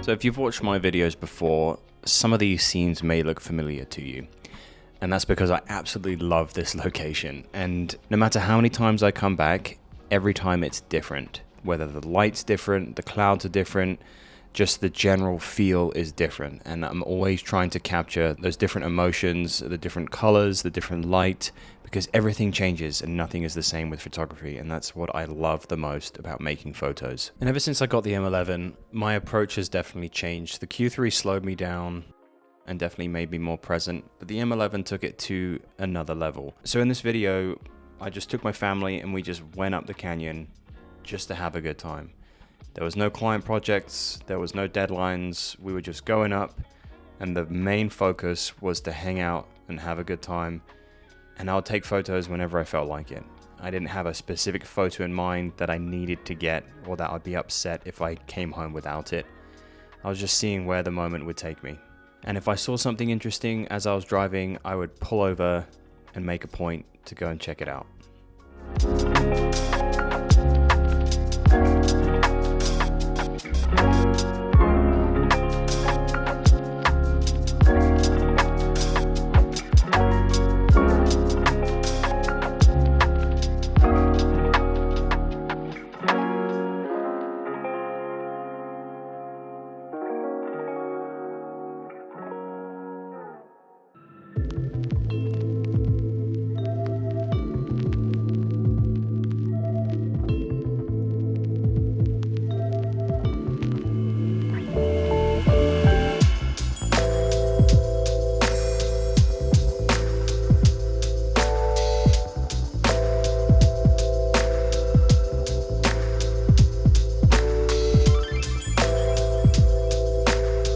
So if you've watched my videos before, some of these scenes may look familiar to you. And that's because I absolutely love this location. And no matter how many times I come back, every time it's different. Whether the light's different, the clouds are different, just the general feel is different. And I'm always trying to capture those different emotions, the different colors, the different light, because everything changes and nothing is the same with photography. And that's what I love the most about making photos. And ever since I got the M11, my approach has definitely changed. The Q3 slowed me down and definitely made me more present, but the M11 took it to another level. So in this video, I just took my family and we just went up the canyon just to have a good time. There was no client projects, there was no deadlines, we were just going up, and the main focus was to hang out and have a good time, and I would take photos whenever I felt like it. I didn't have a specific photo in mind that I needed to get, or that I'd be upset if I came home without it. I was just seeing where the moment would take me. And if I saw something interesting as I was driving, I would pull over and make a point to go and check it out.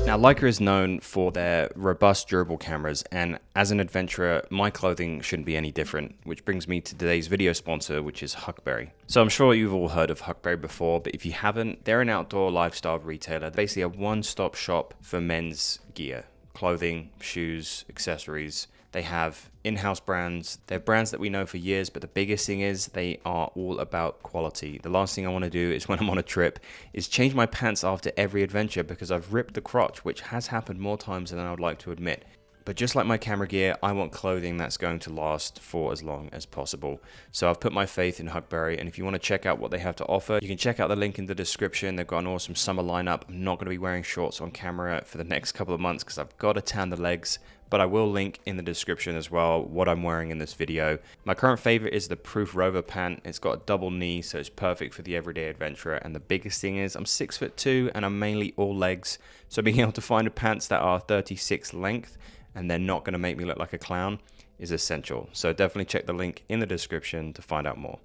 Now, Leica is known for their robust, durable cameras, and as an adventurer, my clothing shouldn't be any different, which brings me to today's video sponsor, which is Huckberry. So I'm sure you've all heard of Huckberry before, but if you haven't, they're an outdoor lifestyle retailer, basically a one-stop shop for men's gear, clothing, shoes, accessories. They have in-house brands. They're brands that we know for years, but the biggest thing is they are all about quality. The last thing I want to do is when I'm on a trip is change my pants after every adventure because I've ripped the crotch, which has happened more times than I would like to admit. But just like my camera gear, I want clothing that's going to last for as long as possible. So I've put my faith in Huckberry, and if you want to check out what they have to offer, you can check out the link in the description. They've got an awesome summer lineup. I'm not going to be wearing shorts on camera for the next couple of months because I've got to tan the legs, but I will link in the description as well what I'm wearing in this video. My current favorite is the Proof Rover pant. It's got a double knee, so it's perfect for the everyday adventurer. And the biggest thing is I'm 6'2" and I'm mainly all legs. So being able to find pants that are 36 length and they're not going to make me look like a clown is essential. So definitely check the link in the description to find out more.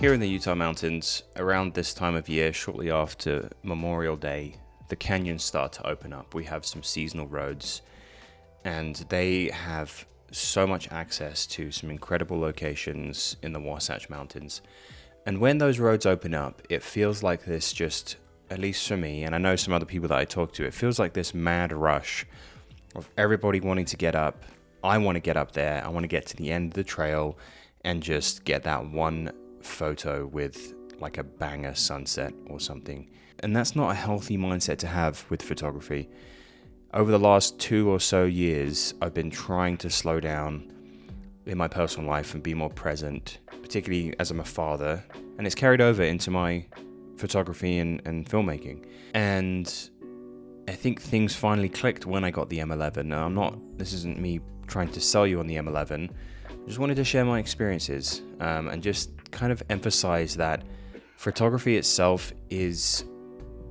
Here in the Utah mountains, around this time of year, shortly after Memorial Day, the canyons start to open up. We have some seasonal roads, and they have so much access to some incredible locations in the Wasatch Mountains. And when those roads open up, it feels like this just, at least for me, and I know some other people that I talk to, it feels like this mad rush of everybody wanting to get up. I want to get up there. I want to get to the end of the trail and just get that one photo with like a banger sunset or something. And that's not a healthy mindset to have with photography. Over the last 2 or so years, I've been trying to slow down in my personal life and be more present, particularly as I'm a father, and it's carried over into my photography and filmmaking. And I think things finally clicked when I got the M11. Now, this isn't me trying to sell you on the M11. I just wanted to share my experiences and just kind of emphasize that photography itself is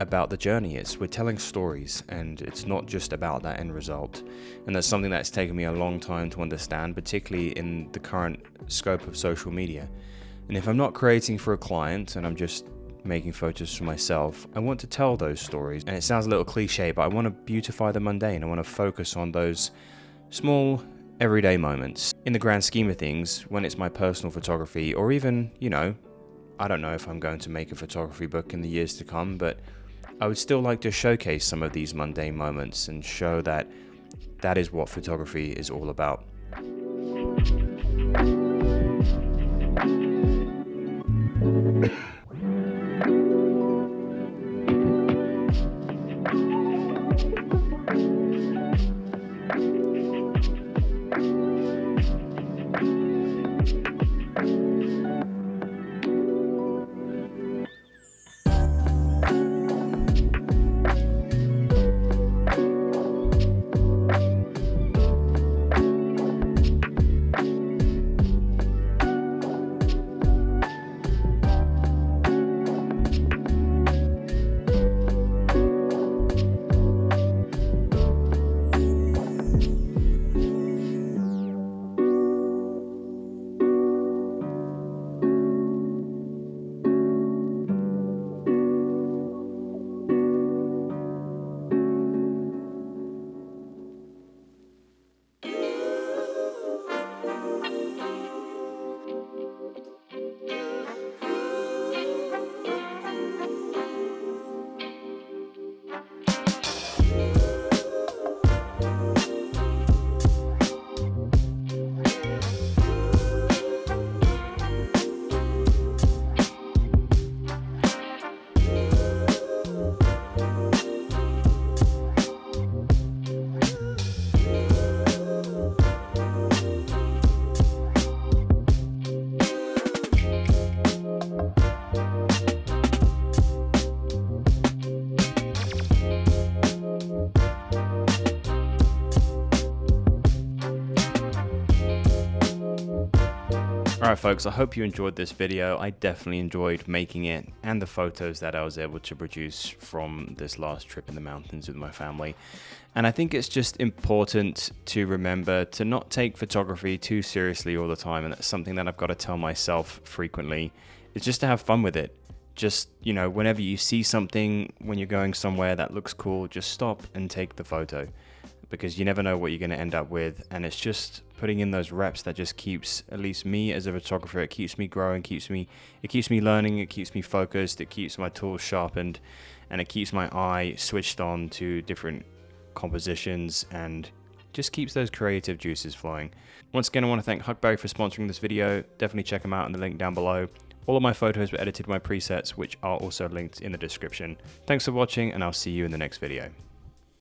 about the journey. We're telling stories, and it's not just about that end result. And that's something that's taken me a long time to understand, particularly in the current scope of social media. And if I'm not creating for a client and I'm just making photos for myself, I want to tell those stories. And it sounds a little cliche, but I want to beautify the mundane. I want to focus on those small everyday moments. In the grand scheme of things, when it's my personal photography, or even, I don't know if I'm going to make a photography book in the years to come, but I would still like to showcase some of these mundane moments and show that that is what photography is all about. Alright folks, I hope you enjoyed this video. I definitely enjoyed making it and the photos that I was able to produce from this last trip in the mountains with my family. And I think it's just important to remember to not take photography too seriously all the time, and that's something that I've got to tell myself frequently. It's just to have fun with it. Just, whenever you see something, when you're going somewhere that looks cool, just stop and take the photo. Because you never know what you're going to end up with, and it's just putting in those reps that just keeps, at least me as a photographer, it keeps me growing, it keeps me learning, it keeps me focused, it keeps my tools sharpened, and it keeps my eye switched on to different compositions, and just keeps those creative juices flowing. Once again, I want to thank Huckberry for sponsoring this video. Definitely check them out in the link down below. All of my photos were edited with my presets, which are also linked in the description. Thanks for watching, and I'll see you in the next video.